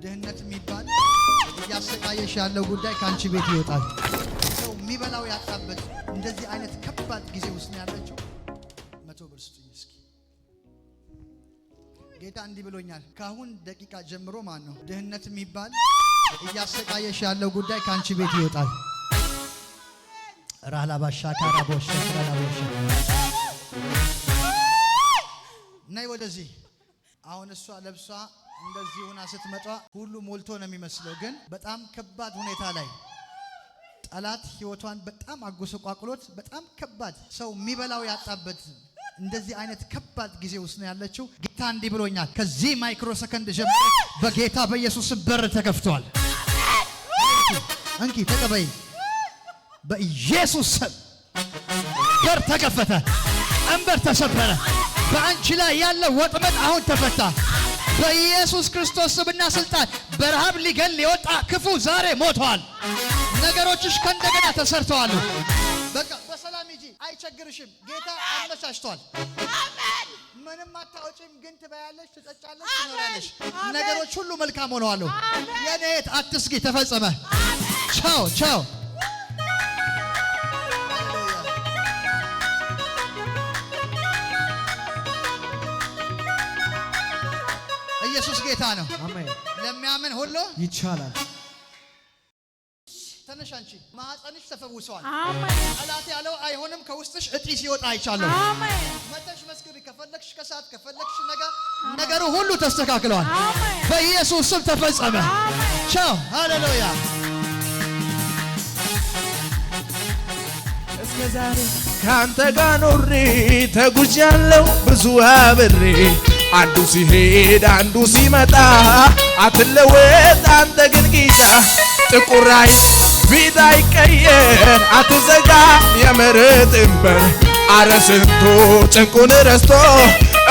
ድህነት የሚባል እያሰቃየሽ ያለው ጉዳይ ካንቺ ቤት ይወጣል። ሰው የሚበላው ያጣበት እንደዚህ አይነት ከባድ ጊዜ ውስጥ ያለችው 100 ብር ስጡኝ እስኪ። ጌታ እንዲህ ብሎኛል። ካሁን ደቂቃ ጀምሮ ማን ነው ድህነት የሚባል እያሰቃየሽ ያለው ጉዳይ ካንቺ ቤት ይወጣል። ራላባሻ ካራቦሽ ራላቦሽ ነይ ወደዚህ። አሁን እሷ ለብሷ እንደዚህ ሆና ስትመጣ ሁሉ ሞልቶ ነው የሚመስለው፣ ግን በጣም ከባድ ሁኔታ ላይ ጠላት ህይወቷን በጣም አጎሰቋቅሎት በጣም ከባድ ሰው የሚበላው ያጣበት እንደዚህ አይነት ከባድ ጊዜ ውስጥ ነው ያለችው። ጌታ እንዲህ ብሎኛል። ከዚህ ማይክሮ ሰከንድ ጀምሮ በጌታ በኢየሱስ በር ተከፍቷል። እንኪ ተቀበይ። በኢየሱስ ስም በር ተከፈተ፣ አንበር ተሰበረ። በአንቺ ላይ ያለ ወጥመድ አሁን ተፈታ። በኢየሱስ ክርስቶስ ስምና ስልጣን በረሃብ ሊገል የወጣ ክፉ ዛሬ ሞቷል። ነገሮችሽ ከእንደገና ተሰርተዋል። በቃ በሰላም ሂጂ፣ አይቸግርሽም። ጌታ አመቻችቷል። አሜን። ምንም አታወጪም፣ ግን ትበያለሽ፣ ትጠጫለሽ፣ ትኖራለሽ። ነገሮች ሁሉ መልካም ሆነዋል። የኔ እህት አትስጊ፣ ተፈጸመ። ቻው ቻው። ኢየሱስ ጌታ ነው። አሜን። ለሚያምን ሁሉ ይቻላል። ተነሽ አንቺ፣ ማህፀንሽ ተፈውሷል። አሜን። ጠላት ያለው አይሆንም፣ ከውስጥሽ እጢ ሲወጣ አይቻለሁ። አሜን። መተሽ መስክሪ፣ ከፈለክሽ ከሰዓት ከፈለክሽ ነገሩ ሁሉ ተስተካክሏል። አሜን። በኢየሱስ ስም ተፈጸመ። ቻው። ሃሌሉያ። እስከ ዛሬ ካንተ ጋር ኖሬ ተጉዣለሁ ብዙ አብሬ፣ አንዱ ሲሄድ አንዱ ሲመጣ አትለወጥ አንተ ግን ጌታ። ጥቁር አይን ፊት አይቀየር አትዘጋ የምሕረትን በር። አረ ስንቱ ጭንቁን ረስቶ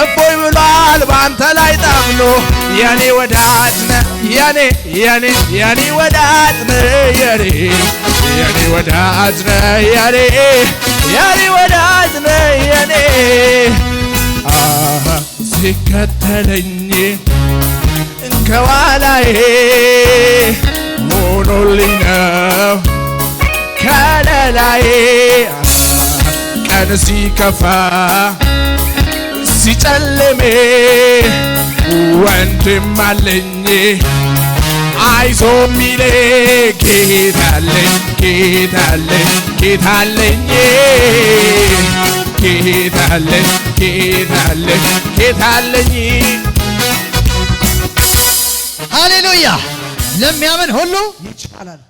እፎይ ብሏል ባንተ ላይ ታምኖ። የኔ ወዳጅ ነህ የኔ ወዳጅ ነህ የኔ ወዳጅ ነህ የኔ ወዳጅ ነህ የኔ ሲከተለኝ ከኋላዬ ሆኖልኝ ነው ከለላዬ። ቀን ሲከፋ ሲጨልም ወንድም አለኝ አይዞ ሚል ጌታለኝ ሃሌሉያ። ለሚያምን ሁሉ ይቻላል።